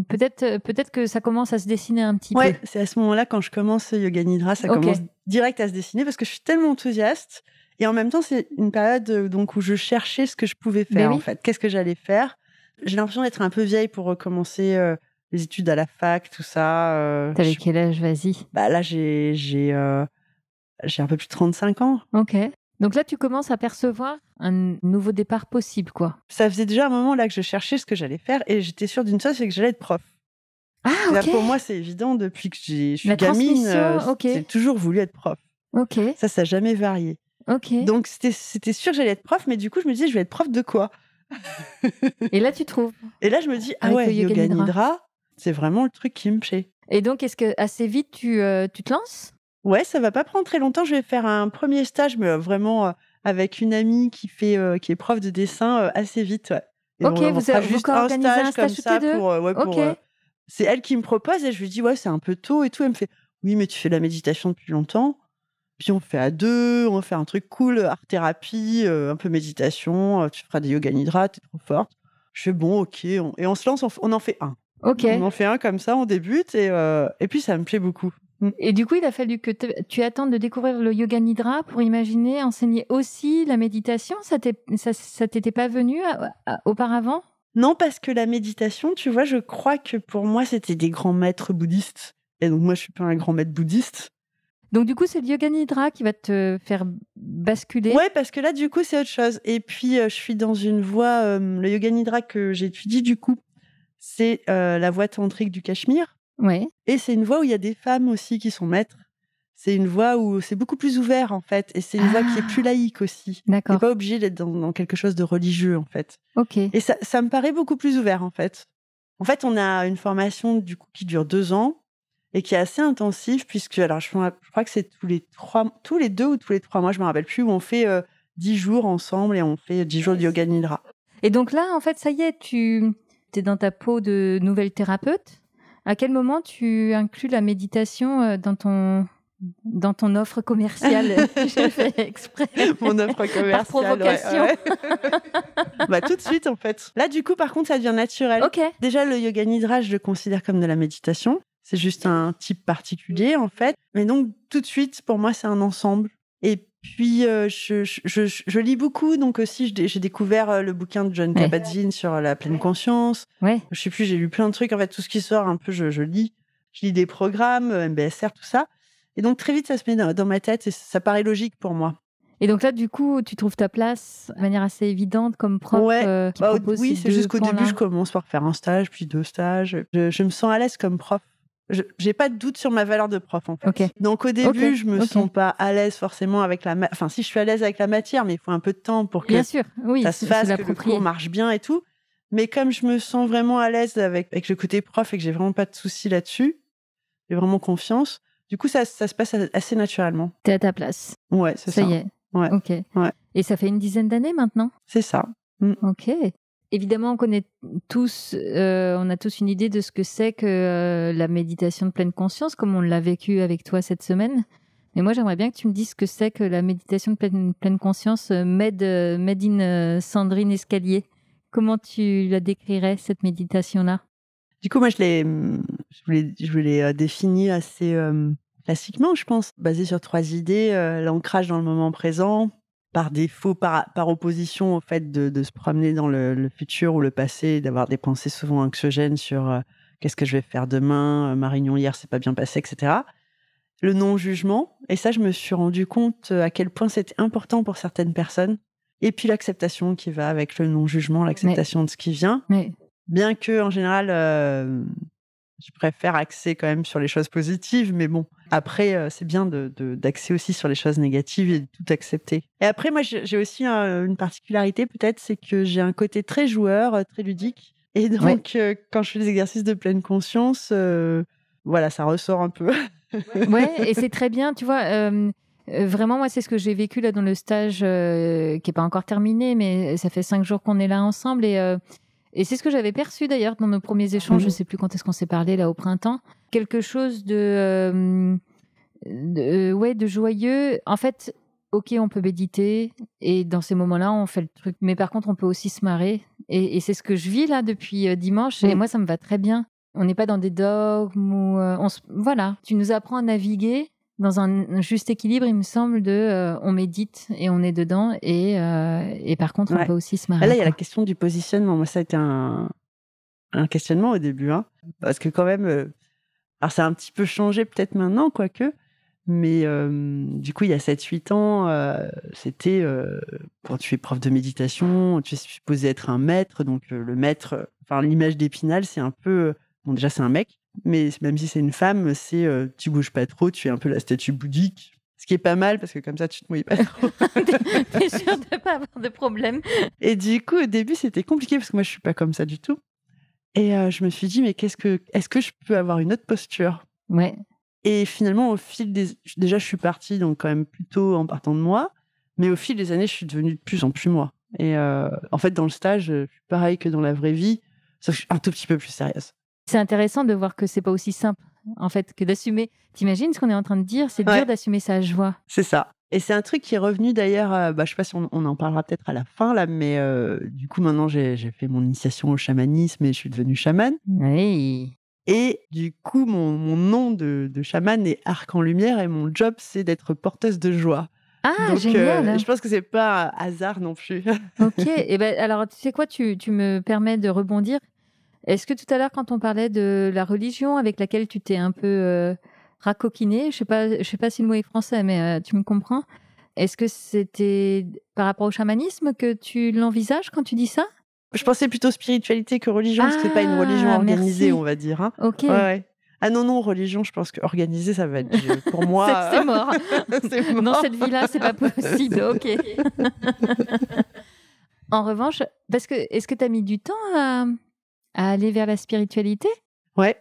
peut-être que ça commence à se dessiner un petit peu. Ouais, c'est à ce moment-là, quand je commence Yoga Nidra, ça commence direct à se dessiner parce que je suis tellement enthousiaste. Et en même temps, c'est une période donc, où je cherchais ce que je pouvais faire, en fait. Qu'est-ce que j'allais faire? J'ai l'impression d'être un peu vieille pour recommencer les études à la fac, tout ça. T'avais quel âge? Vas-y. Bah là, j'ai un peu plus de 35 ans. Ok. Donc là, tu commences à percevoir un nouveau départ possible, quoi. Ça faisait déjà un moment là que je cherchais ce que j'allais faire et j'étais sûre d'une chose, c'est que j'allais être prof. Ah, ok. Là, pour moi, c'est évident. Depuis que je suis gamine, j'ai toujours voulu être prof. Ok. Ça n'a jamais varié. Ok. Donc, c'était sûr que j'allais être prof, mais du coup, je me disais, je vais être prof de quoi? Et là, tu trouves? Et là, je me dis, ah ouais, Yoga Nidra, c'est vraiment le truc qui me plaît. Et donc, est-ce que assez vite, tu te lances? Ouais, ça va pas prendre très longtemps. Je vais faire un premier stage, mais vraiment avec une amie qui est prof de dessin assez vite. Ouais. Et ok, on fera juste un stage comme ça pour c'est elle qui me propose et je lui dis ouais, c'est un peu tôt et tout. Elle me fait oui, mais tu fais la méditation depuis longtemps. Puis on fait à deux, on fait un truc cool, art thérapie, un peu méditation. Tu feras des yoga nidra, t'es trop forte. Je fais bon, ok, et on se lance, on en fait un. Ok. On en fait un comme ça, on débute et puis ça me plaît beaucoup. Et du coup, il a fallu que tu attendes de découvrir le Yoga Nidra pour imaginer enseigner aussi la méditation. Ça t'était pas venu auparavant? Non, parce que la méditation, tu vois, je crois que pour moi, c'était des grands maîtres bouddhistes. Et donc, moi, je suis pas un grand maître bouddhiste. Donc, du coup, c'est le Yoga Nidra qui va te faire basculer? Ouais, parce que là, du coup, c'est autre chose. Et puis, je suis dans une voie... le Yoga Nidra que j'étudie, du coup, c'est la voie tantrique du Cachemire. Ouais. Et c'est une voie où il y a des femmes aussi qui sont maîtres. C'est une voie où c'est beaucoup plus ouvert, en fait. Et c'est une voie qui est plus laïque aussi. D'accord. T'es pas obligé d'être dans quelque chose de religieux, en fait. Ok. Et ça me paraît beaucoup plus ouvert, en fait. En fait, on a une formation, du coup, qui dure 2 ans et qui est assez intensive, puisque, alors, je crois que c'est tous les 2 ou tous les 3 mois, je me rappelle plus, où on fait 10 jours ensemble et on fait 10 jours de Yoga Nidra. Et donc là, en fait, ça y est, tu es dans ta peau de nouvelle thérapeute. À quel moment tu inclus la méditation dans ton offre commerciale? J'ai fait exprès. Mon offre commerciale. Par provocation. Ouais. Bah, tout de suite, en fait. Là, du coup, par contre, ça devient naturel. Ok. Déjà, le Yoga Nidra, je le considère comme de la méditation. C'est juste un type particulier, en fait. Mais donc, tout de suite, pour moi, c'est un ensemble. Et puis, je lis beaucoup. Donc aussi, j'ai découvert le bouquin de Jon Kabat-Zinn sur la pleine conscience. Ouais. Je sais plus, j'ai lu plein de trucs. En fait, tout ce qui sort, un peu, je lis. Je lis des programmes, MBSR, tout ça. Et donc, très vite, ça se met dans ma tête et ça paraît logique pour moi. Et donc là, du coup, tu trouves ta place de manière assez évidente comme prof qui propose oui, c'est juste qu'au début, points-là. je commence par faire un stage, puis 2 stages. Je me sens à l'aise comme prof. J'ai pas de doute sur ma valeur de prof, en fait. Okay. Donc, au début, je me sens pas à l'aise forcément avec la matière. Enfin, si, je suis à l'aise avec la matière, mais il faut un peu de temps pour que bien sûr, oui, ça se fasse, que le cours marche bien et tout. Mais comme je me sens vraiment à l'aise avec le côté prof et que j'ai vraiment pas de soucis là-dessus, j'ai vraiment confiance, du coup, ça se passe assez naturellement. T'es à ta place. Ouais, c'est ça. Ça y est. Ouais. Ok. Ouais. Et ça fait une dizaine d'années maintenant? C'est ça. Ok. Évidemment, on connaît tous, on a tous une idée de ce que c'est que la méditation de pleine conscience, comme on l'a vécu avec toi cette semaine. Mais moi, j'aimerais bien que tu me dises ce que c'est que la méditation de pleine conscience made in Sandrine Escalier. Comment tu la décrirais, cette méditation-là? Du coup, moi, je l'ai définie assez classiquement, je pense, basée sur 3 idées. L'ancrage dans le moment présent, par défaut, par opposition au fait de se promener dans le futur ou le passé, d'avoir des pensées souvent anxiogènes sur qu'est-ce que je vais faire demain, ma réunion hier s'est pas bien passée, etc. Le non-jugement, et ça, je me suis rendu compte à quel point c'était important pour certaines personnes. Et puis l'acceptation qui va avec le non-jugement, l'acceptation de ce qui vient. Mais Bien que, en général, je préfère axer quand même sur les choses positives, mais bon, après, c'est bien d'axer aussi sur les choses négatives et de tout accepter. Et après, moi, j'ai aussi une particularité, peut-être, c'est que j'ai un côté très joueur, très ludique. Et donc, quand je fais des exercices de pleine conscience, voilà, ça ressort un peu. ouais, et c'est très bien, tu vois. Vraiment, moi, c'est ce que j'ai vécu là dans le stage qui est pas encore terminé, mais ça fait 5 jours qu'on est là ensemble et c'est ce que j'avais perçu d'ailleurs dans nos premiers échanges. Je sais plus quand est-ce qu'on s'est parlé là au printemps. Quelque chose de joyeux. En fait, ok, on peut méditer et dans ces moments-là, on fait le truc. Mais par contre, on peut aussi se marrer. Et c'est ce que je vis là depuis dimanche. Et moi, ça me va très bien. On n'est pas dans des dogmes ou voilà. Tu nous apprends à naviguer dans un juste équilibre, il me semble, on médite et on est dedans et par contre, on peut aussi se marrer. Là, il y a la question du positionnement. Moi, ça a été un questionnement au début, hein, parce que quand même, alors ça a un petit peu changé peut-être maintenant, quoique, mais du coup, il y a 7-8 ans, c'était quand tu es prof de méditation, tu es supposé être un maître, donc le maître, enfin l'image d'Épinal, c'est un peu, bon déjà c'est un mec, mais même si c'est une femme, c'est tu bouges pas trop, tu es un peu la statue bouddhique. Ce qui est pas mal parce que comme ça tu te mouilles pas trop. T'es sûre de pas avoir de problème. Et du coup au début c'était compliqué parce que moi je suis pas comme ça du tout. Et je me suis dit mais est-ce que je peux avoir une autre posture? Ouais. Et finalement au fil déjà je suis partie donc quand même plutôt en partant de moi, mais au fil des années je suis devenue de plus en plus moi. Et en fait dans le stage je suis pareil que dans la vraie vie, sauf que je suis un tout petit peu plus sérieuse. C'est intéressant de voir que c'est pas aussi simple, en fait, que d'assumer. T'imagines ce qu'on est en train de dire? C'est dur d'assumer sa joie. C'est ça. Et c'est un truc qui est revenu d'ailleurs, je sais pas si on en parlera peut-être à la fin là, mais du coup maintenant j'ai fait mon initiation au chamanisme et je suis devenue chamane. Oui. Et du coup mon nom de chamane est Arc en Lumière et mon job c'est d'être porteuse de joie. Ah, Donc, génial! je pense que c'est pas un hasard non plus. Ok. Et ben, alors, tu sais quoi? Tu me permets de rebondir. Est-ce que tout à l'heure, quand on parlait de la religion avec laquelle tu t'es un peu racoquinée, je sais pas si le mot est français, mais tu me comprends. Est-ce que c'était par rapport au chamanisme que tu l'envisages quand tu dis ça? Je pensais plutôt spiritualité que religion, parce que c'est pas une religion organisée, merci. on va dire. Hein. Ok. Ouais. Ah non, religion, je pense que organisée, ça va être pour moi. C'est mort. C'est mort. Dans cette vie-là, c'est pas possible. Ok. En revanche, est-ce que tu as mis du temps à aller vers la spiritualité? Ouais.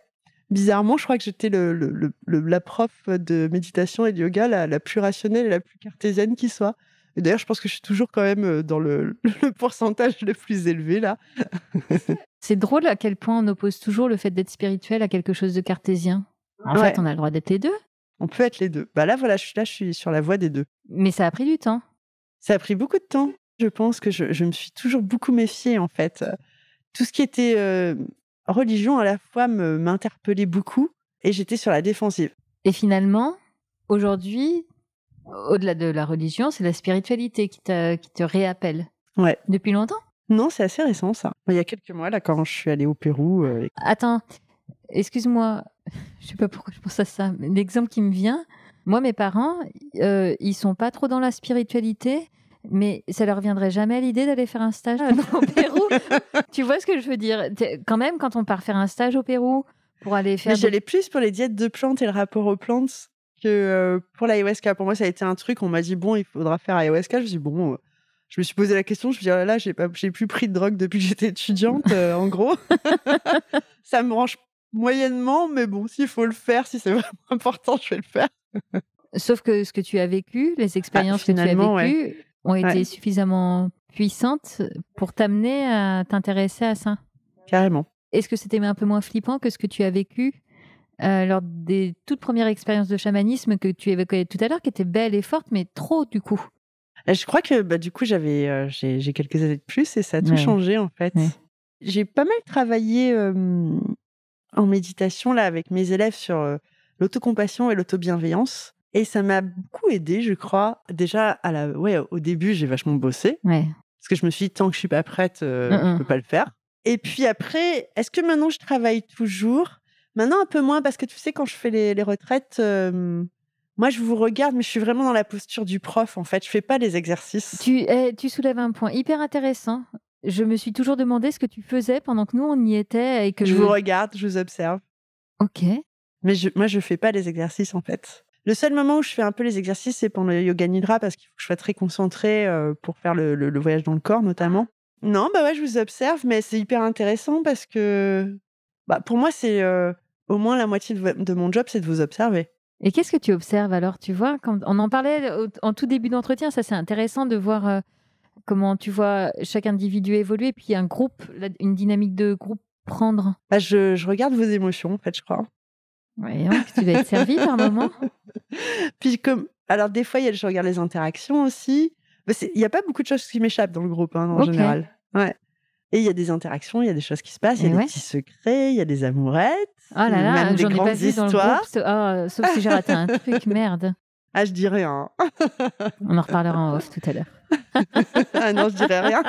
Bizarrement, je crois que j'étais la prof de méditation et de yoga la plus rationnelle et la plus cartésienne qui soit. Et d'ailleurs, je pense que je suis toujours quand même dans le pourcentage le plus élevé, là. C'est drôle à quel point on oppose toujours le fait d'être spirituel à quelque chose de cartésien. En fait, on a le droit d'être les deux. On peut être les deux. Bah là, voilà, je suis sur la voie des deux. Mais ça a pris du temps. Ça a pris beaucoup de temps. Je pense que je me suis toujours beaucoup méfiée, en fait. Tout ce qui était religion, à la fois, m'interpellait beaucoup et j'étais sur la défensive. Et finalement, aujourd'hui, au-delà de la religion, c'est la spiritualité qui te réappelle. Ouais. Depuis longtemps? Non, c'est assez récent, ça. Il y a quelques mois, là, quand je suis allée au Pérou. Attends, excuse-moi, je sais pas pourquoi je pense à ça, mais l'exemple qui me vient, moi, mes parents, ils sont pas trop dans la spiritualité, mais ça leur viendrait jamais à l'idée d'aller faire un stage au Pérou. Tu vois ce que je veux dire? Quand même, quand on part faire un stage au Pérou pour aller faire... Mais j'allais plus pour les diètes de plantes et le rapport aux plantes que pour l'ayahuasca. Pour moi, ça a été un truc, on m'a dit, bon, il faudra faire ayahuasca. Je me suis dit, bon... Je me suis posé la question, je me suis dit, oh là là, j'ai plus pris de drogue depuis que j'étais étudiante, en gros. Ça me branche moyennement, mais bon, s'il faut le faire, si c'est vraiment important, je vais le faire. Sauf que ce que tu as vécu, les expériences que tu as vécues ont été suffisamment puissantes pour t'amener à t'intéresser à ça. Carrément. Est-ce que c'était un peu moins flippant que ce que tu as vécu lors des toutes premières expériences de chamanisme que tu évoquais tout à l'heure, qui étaient belles et fortes, mais trop du coup? Je crois que du coup, j'ai quelques années de plus et ça a tout changé en fait. Ouais. J'ai pas mal travaillé en méditation là avec mes élèves sur l'autocompassion et l'autobienveillance. Et ça m'a beaucoup aidée, je crois. Déjà, au début, j'ai vachement bossé. Ouais. Parce que je me suis dit, tant que je suis pas prête, je peux pas le faire. Et puis après, est-ce que maintenant je travaille toujours? Maintenant, un peu moins, parce que tu sais, quand je fais les retraites, moi, je vous regarde, mais je suis vraiment dans la posture du prof, en fait. Je fais pas les exercices. Tu soulèves un point hyper intéressant. Je me suis toujours demandé ce que tu faisais pendant que nous, on y était et que... Je vous regarde, je vous observe. Ok. Mais moi, je fais pas les exercices, en fait. Le seul moment où je fais un peu les exercices, c'est pendant le yoga nidra, parce qu'il faut que je sois très concentrée pour faire le voyage dans le corps, notamment. Non, bah ouais, je vous observe, mais c'est hyper intéressant parce que pour moi, c'est au moins la moitié de mon job, c'est de vous observer. Et qu'est-ce que tu observes alors, tu vois, quand on en parlait en tout début d'entretien, ça c'est intéressant de voir comment tu vois chaque individu évoluer, puis un groupe, une dynamique de groupe prendre. Je regarde vos émotions, en fait, je crois. Ouais, donc tu vas être servi par moment. Puis alors des fois, je regarde les interactions aussi. Il y a pas beaucoup de choses qui m'échappent dans le groupe, hein, en général. Ouais. Et il y a des interactions, il y a des choses qui se passent, il y a des petits secrets, il y a des amourettes, oh là là, même des j'en ai pas grandes vu dans histoires. le groupe, sauf si j'ai raté un truc, merde. Ah, je dirais rien. On en reparlera en off tout à l'heure. Ah non, je dirais rien.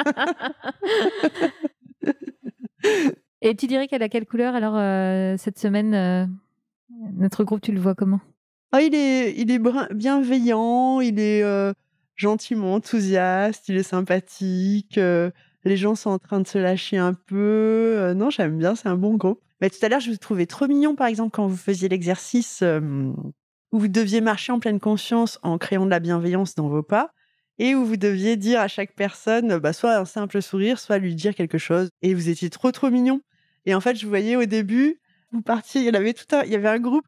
Et tu dirais qu'elle a quelle couleur alors cette semaine notre groupe, tu le vois comment? Oh, il est bienveillant, il est gentiment enthousiaste, il est sympathique. Les gens sont en train de se lâcher un peu. Non, j'aime bien, c'est un bon groupe. Mais tout à l'heure, je vous trouvais trop mignon, par exemple, quand vous faisiez l'exercice où vous deviez marcher en pleine conscience en créant de la bienveillance dans vos pas et où vous deviez dire à chaque personne soit un simple sourire, soit lui dire quelque chose. Et vous étiez trop, trop mignon. Et en fait, je voyais au début, vous partiez, il y avait un groupe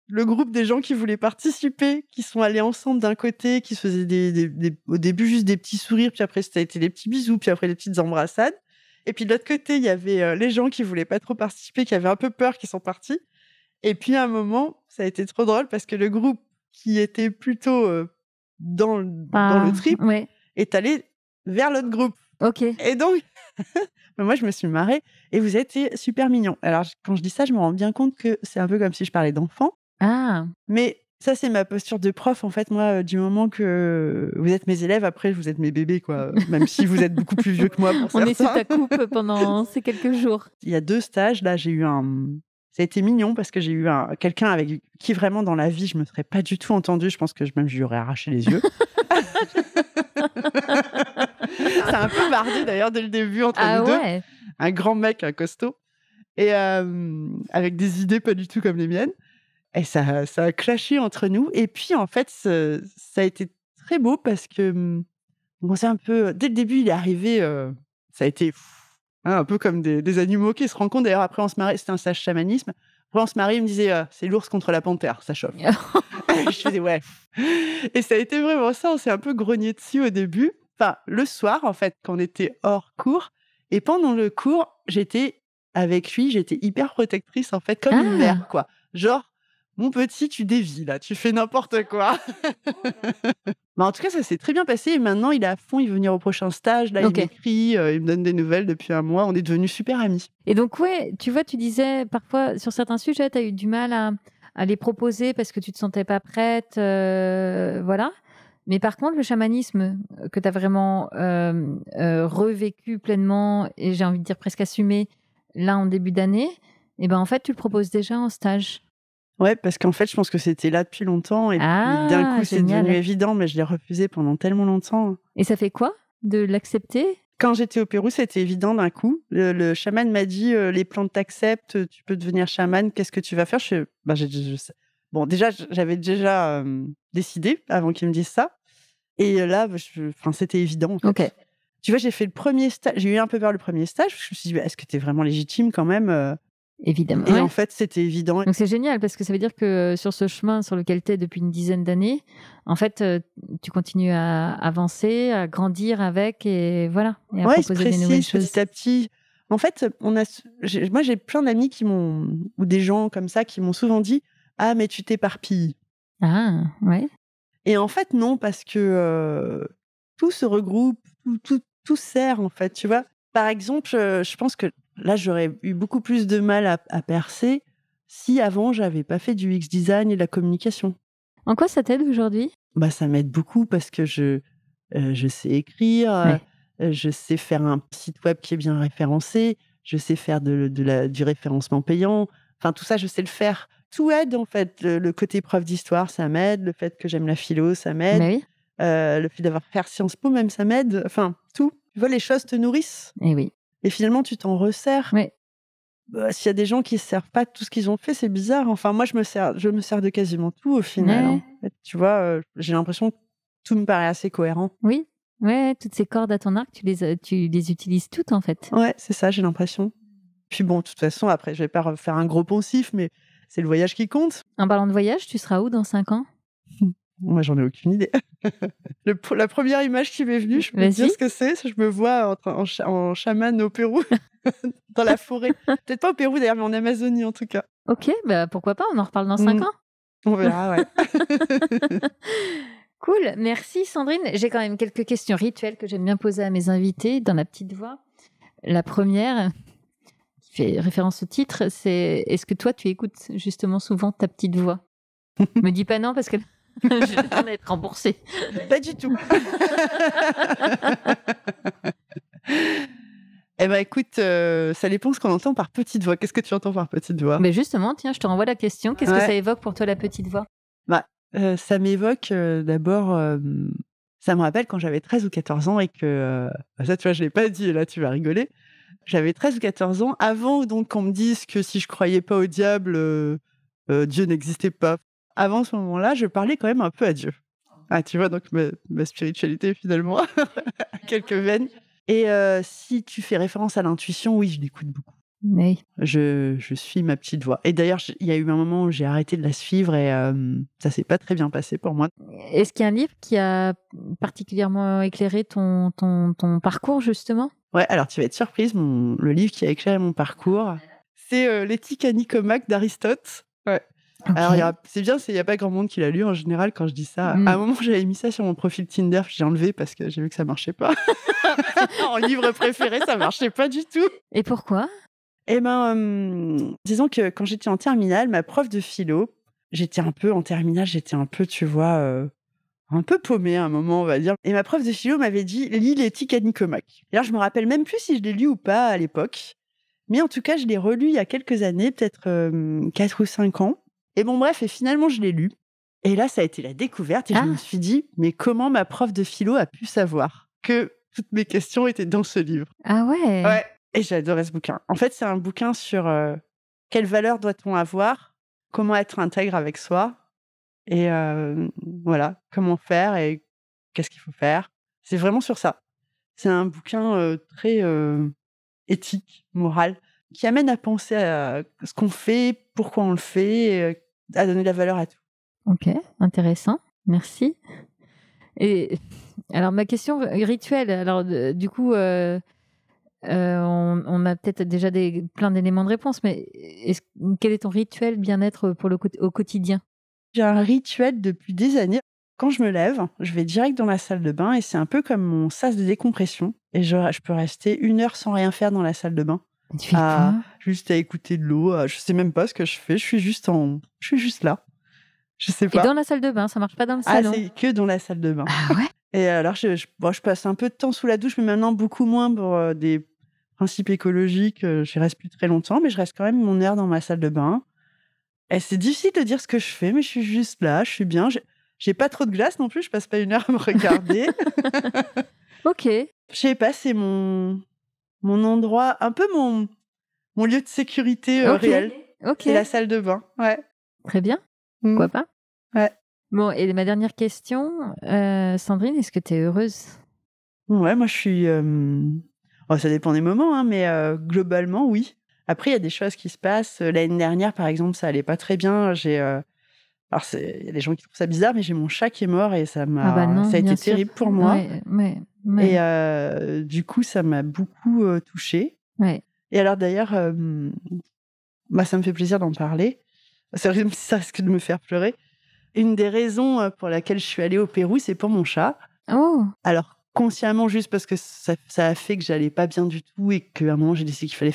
le groupe des gens qui voulaient participer, qui sont allés ensemble d'un côté, qui se faisaient au début juste des petits sourires, puis après ça a été des petits bisous, puis après des petites embrassades. Et puis de l'autre côté, il y avait les gens qui voulaient pas trop participer, qui avaient un peu peur, qui sont partis. Et puis à un moment, ça a été trop drôle parce que le groupe qui était plutôt dans le trip est allé vers l'autre groupe. Ok. Et donc, moi, je me suis marrée et vous êtes super mignons. Alors, quand je dis ça, je me rends bien compte que c'est un peu comme si je parlais d'enfant. Ah. Mais ça, c'est ma posture de prof. En fait, moi, du moment que vous êtes mes élèves, après, vous êtes mes bébés, quoi. Même si vous êtes beaucoup plus vieux que moi pour certains. On est sous ta coupe pendant ces quelques jours. Il y a 2 stages, là, j'ai eu ça a été mignon parce que j'ai eu quelqu'un avec qui vraiment dans la vie, je me serais pas du tout entendue. Je pense que même je lui aurais arraché les yeux. C'est un peu bardé d'ailleurs dès le début entre nous deux. Un grand mec, un costaud. Et avec des idées pas du tout comme les miennes. Et ça a clashé entre nous. Et puis, en fait, ça a été très beau parce que c'est un peu... Dès le début, il est arrivé, ça a été un peu comme des animaux qui se rencontrent. D'ailleurs, après, on se marrait. C'était un stage chamanisme. Après, on se marrait, il me disait, c'est l'ours contre la panthère, ça chauffe. Je faisais, ouais. Et ça a été vraiment ça. On s'est un peu grogné dessus au début. Enfin, le soir, en fait, quand on était hors cours. Et pendant le cours, j'étais avec lui, j'étais hyper protectrice, en fait, comme une mère, quoi. Genre, mon petit, tu dévies, là, tu fais n'importe quoi. En tout cas, ça s'est très bien passé. Et maintenant, il est à fond, il veut venir au prochain stage. Là, il m'écrit, il me donne des nouvelles depuis un mois. On est devenus super amis. Et donc, tu vois, tu disais parfois, sur certains sujets, tu as eu du mal à les proposer parce que tu te sentais pas prête, voilà. Mais par contre, le chamanisme que tu as vraiment revécu pleinement, et j'ai envie de dire presque assumé, là, en début d'année, et en fait, tu le proposes déjà en stage. Ouais, parce qu'en fait, je pense que c'était là depuis longtemps et puis d'un coup, c'est devenu évident, mais je l'ai refusé pendant tellement longtemps. Et ça fait quoi de l'accepter? Quand j'étais au Pérou, c'était évident d'un coup. Le chaman m'a dit les plantes t'acceptent, tu peux devenir chaman, qu'est-ce que tu vas faire? Bon, déjà, j'avais déjà décidé avant qu'il me dise ça. Et là, c'était évident. En fait. Ok. Tu vois, j'ai fait le premier stage, j'ai eu un peu peur le premier stage, je me suis dit, est-ce que tu es vraiment légitime quand même? Évidemment. Et en fait, c'était évident. Donc c'est génial parce que ça veut dire que sur ce chemin sur lequel tu es depuis une dizaine d'années, en fait, tu continues à avancer, à grandir avec et voilà, et à proposer des nouvelles choses. Petit à petit. En fait, moi, j'ai plein d'amis ou des gens comme ça qui m'ont souvent dit, ah, mais tu t'éparpilles. Ah, ouais. Et en fait, non, parce que tout se regroupe, tout sert, en fait, tu vois. Par exemple, je pense que là, j'aurais eu beaucoup plus de mal à percer si avant, j'avais pas fait du UX design et de la communication. En quoi ça t'aide aujourd'hui? Ça m'aide beaucoup parce que je sais écrire, Ouais. je sais faire un site web qui est bien référencé, je sais faire du référencement payant. Enfin, tout ça, je sais le faire. Tout aide, en fait. Le côté prof d'histoire, ça m'aide. Le fait que j'aime la philo, ça m'aide. Bah oui. Le fait d'avoir fait Sciences Po, même, ça m'aide. Enfin, tout. Tu vois, les choses te nourrissent. Eh oui. Et finalement, tu t'en resserres. Ouais. S'il y a des gens qui ne se servent pas de tout ce qu'ils ont fait, c'est bizarre. Enfin, moi, je me sers de quasiment tout, au final, Ouais. hein. Tu vois, j'ai l'impression que tout me paraît assez cohérent. Oui. Ouais, toutes ces cordes à ton arc, tu les utilises toutes, en fait. Ouais, c'est ça, j'ai l'impression. Puis bon, de toute façon, après, je vais pas refaire un gros poncif, mais c'est le voyage qui compte. En parlant de voyage, tu seras où dans 5 ans? Moi, j'en ai aucune idée. La première image qui m'est venue, je peux te dire Vas-y. ce que c'est. Je me vois en chaman au Pérou, dans la forêt. Peut-être pas au Pérou d'ailleurs, mais en Amazonie en tout cas. OK, bah, pourquoi pas, on en reparle dans 5 ans. On verra, ouais. Cool, merci Sandrine. J'ai quand même quelques questions rituelles que j'aime bien poser à mes invités dans la petite voix. La première, qui fait référence au titre, c'est est-ce que toi tu écoutes justement souvent ta petite voix? Me dis pas non parce que je vais en être remboursée. Pas du tout. Eh ben écoute, ça dépend ce qu'on entend par petite voix. Qu'est-ce que tu entends par petite voix? Mais justement, tiens, je te renvoie la question. Qu'est-ce que Ouais. ça évoque pour toi la petite voix? Ça m'évoque d'abord, ça me rappelle quand j'avais 13 ou 14 ans et que ça, tu vois, je l'ai pas dit et là, tu vas rigoler. J'avais 13 ou 14 ans avant donc qu'on me dise que si je croyais pas au diable, Dieu n'existait pas. Avant ce moment-là, je parlais quand même un peu à Dieu. Ah, tu vois, donc ma spiritualité finalement a quelques veines et si tu fais référence à l'intuition, oui, je l'écoute beaucoup. Oui. Je suis ma petite voix. Et d'ailleurs, il y a eu un moment où j'ai arrêté de la suivre et ça s'est pas très bien passé pour moi. Est-ce qu'il y a un livre qui a particulièrement éclairé ton parcours justement? Ouais, alors tu vas être surprise, le livre qui a éclairé mon parcours, c'est l'Éthique à Nicomaque d'Aristote. Ouais. Ok. Alors, c'est bien, il y a pas grand monde qui l'a lu en général quand je dis ça. À un moment, j'avais mis ça sur mon profil Tinder, j'ai enlevé parce que j'ai vu que ça marchait pas. En livre préféré, ça marchait pas du tout. Et pourquoi? Eh ben, disons que quand j'étais en terminale, ma prof de philo, j'étais un peu, tu vois, un peu paumée à un moment, on va dire. Et ma prof de philo m'avait dit: «Lis l'Éthique à Nicomaque». Et alors, je me rappelle même plus si je l'ai lu ou pas à l'époque. Mais en tout cas, je l'ai relu il y a quelques années, peut-être 4 ou 5 ans. Et bon, bref, et finalement, je l'ai lu. Et là, ça a été la découverte. Et je me suis dit: mais comment ma prof de philo a pu savoir que toutes mes questions étaient dans ce livre? Ah ouais. Ouais. Et j'ai adoré ce bouquin. En fait, c'est un bouquin sur quelle valeur doit-on avoir, comment être intègre avec soi, et voilà, comment faire et qu'est-ce qu'il faut faire. C'est vraiment sur ça. C'est un bouquin très éthique, moral, qui amène à penser à ce qu'on fait, pourquoi on le fait, et à donner de la valeur à tout. Ok, intéressant. Merci. Et alors ma question rituelle. Alors du coup, on a peut-être déjà plein d'éléments de réponse, mais quel est ton rituel bien-être pour au quotidien? J'ai un rituel depuis des années. Quand je me lève, je vais direct dans la salle de bain et c'est un peu comme mon sas de décompression. Et je peux rester 1 heure sans rien faire dans la salle de bain. Tu fais quoi? Juste à écouter de l'eau. Je sais même pas ce que je fais. Je suis juste là. Je sais Et pas. dans la salle de bain, ça marche pas dans le salon? C'est que dans la salle de bain. Ah ouais? Et alors, je passe un peu de temps sous la douche, mais maintenant beaucoup moins pour des principes écologiques. J'y reste plus très longtemps, mais je reste quand même 1 heure dans ma salle de bain. Et c'est difficile de dire ce que je fais, mais je suis juste là, je suis bien. J'ai pas trop de glace non plus, je passe pas 1 heure à me regarder. Ok. Je sais pas, c'est mon endroit, un peu mon lieu de sécurité Ok. réel. Ok. C'est la salle de bain, ouais. Très bien. Mm. Pourquoi pas? Ouais. Bon, et ma dernière question, Sandrine, est-ce que tu es heureuse? Ouais, moi je suis... ça dépend des moments, hein, mais globalement, oui. Après, il y a des choses qui se passent. L'année dernière, par exemple, ça allait pas très bien. Alors, il y a des gens qui trouvent ça bizarre, mais j'ai mon chat qui est mort et ça Ah bah non, a été bien sûr. terrible pour moi. Ouais. Et du coup, ça m'a beaucoup touchée. Ouais. Et alors d'ailleurs, ça me fait plaisir d'en parler. C'est vrai que ça risque de me faire pleurer. Une des raisons pour laquelle je suis allée au Pérou, c'est pour mon chat. Oh! Alors, consciemment, juste parce que ça a fait que j'allais pas bien du tout et qu'à un moment, j'ai décidé qu'il fallait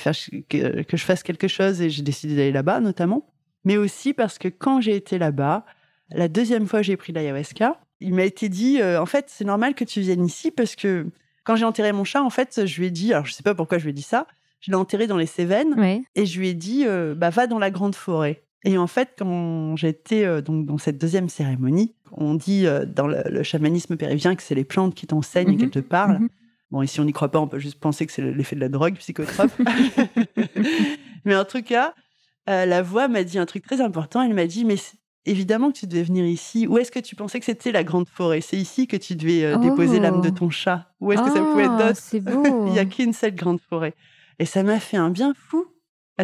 que je fasse quelque chose et j'ai décidé d'aller là-bas, notamment. Mais aussi parce que quand j'ai été là-bas, la deuxième fois que j'ai pris l'ayahuasca, il m'a été dit, en fait, c'est normal que tu viennes ici parce que quand j'ai enterré mon chat, en fait, je lui ai dit, alors je sais pas pourquoi je lui ai dit ça, je l'ai enterré dans les Cévennes et je lui ai dit, va dans la grande forêt. Et en fait, quand j'étais donc dans cette deuxième cérémonie, on dit dans le chamanisme péruvien que c'est les plantes qui t'enseignent et qu'elles te parlent. Bon, ici, on n'y croit pas, on peut juste penser que c'est l'effet de la drogue psychotrope. Mais en tout cas, la voix m'a dit un truc très important. Elle m'a dit, mais évidemment que tu devais venir ici. Où est-ce que tu pensais que c'était la grande forêt ? C'est ici que tu devais déposer l'âme de ton chat. Où est-ce que ça pouvait être d'autre ? C'est beau. Il n'y a qu'une seule grande forêt. Et ça m'a fait un bien fou.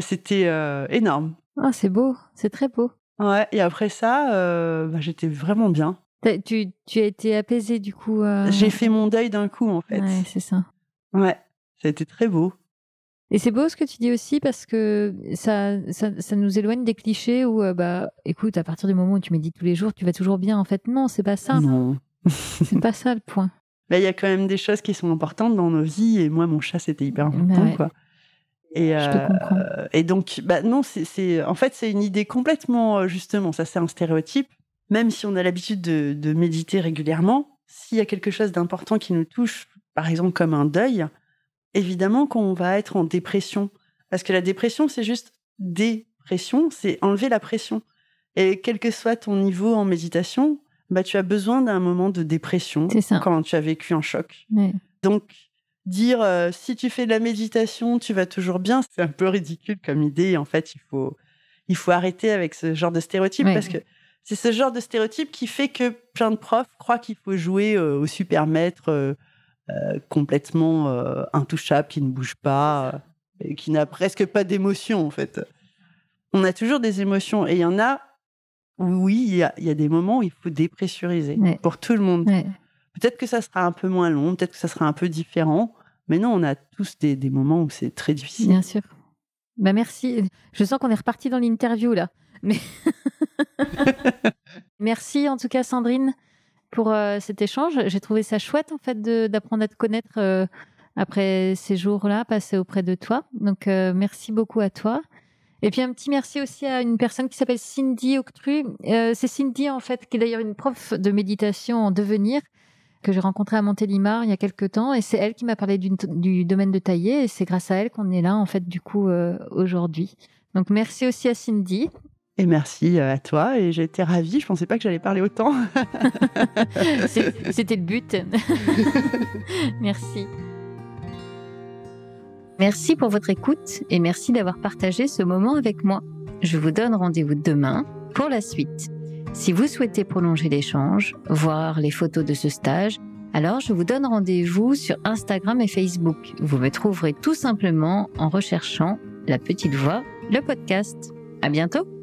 C'était énorme. C'est beau, c'est très beau. Ouais, et après ça, j'étais vraiment bien. Tu as été apaisée du coup. J'ai fait mon deuil d'un coup, en fait. Ouais, c'est ça. Ouais, ça a été très beau. Et c'est beau ce que tu dis aussi parce que ça nous éloigne des clichés où, écoute, à partir du moment où tu médites tous les jours, tu vas toujours bien. En fait, non, c'est pas ça. Non. C'est pas ça le point. Là, il y a quand même des choses qui sont importantes dans nos vies. Et moi, mon chat, c'était hyper important, quoi. Et, je te comprends. Et donc, non, en fait, c'est une idée complètement, justement, ça c'est un stéréotype. Même si on a l'habitude de méditer régulièrement, s'il y a quelque chose d'important qui nous touche, par exemple comme un deuil, évidemment qu'on va être en dépression. Parce que la dépression, c'est juste dépression, c'est enlever la pression. Et quel que soit ton niveau en méditation, tu as besoin d'un moment de dépression quand tu as vécu un choc. Ouais. Donc, dire si tu fais de la méditation, tu vas toujours bien, c'est un peu ridicule comme idée. En fait, il faut arrêter avec ce genre de stéréotype parce que c'est ce genre de stéréotype qui fait que plein de profs croient qu'il faut jouer au super maître complètement intouchable, qui ne bouge pas, et qui n'a presque pas d'émotion, en fait. On a toujours des émotions et il y en a où, oui, il y a des moments où il faut dépressuriser pour tout le monde. Ouais. Peut-être que ça sera un peu moins long, peut-être que ça sera un peu différent, mais non, on a tous des moments où c'est très difficile. Bien sûr. Merci. Je sens qu'on est reparti dans l'interview, là. Mais... Merci, en tout cas, Sandrine, pour cet échange. J'ai trouvé ça chouette, en fait, d'apprendre à te connaître après ces jours-là, passés auprès de toi. Donc, merci beaucoup à toi. Et puis, un petit merci aussi à une personne qui s'appelle Cindy Octru. C'est Cindy, en fait, qui est d'ailleurs une prof de méditation en devenir, que j'ai rencontrée à Montélimar il y a quelques temps. Et c'est elle qui m'a parlé du domaine de Taillé. Et c'est grâce à elle qu'on est là, en fait, du coup, aujourd'hui. Donc, merci aussi à Cindy. Et merci à toi. Et j'ai été ravie. Je ne pensais pas que j'allais parler autant. C'était le but. Merci. Merci pour votre écoute et merci d'avoir partagé ce moment avec moi. Je vous donne rendez-vous demain pour la suite. Si vous souhaitez prolonger l'échange, voir les photos de ce stage, alors je vous donne rendez-vous sur Instagram et Facebook. Vous me trouverez tout simplement en recherchant La Petite Voix, le podcast. À bientôt!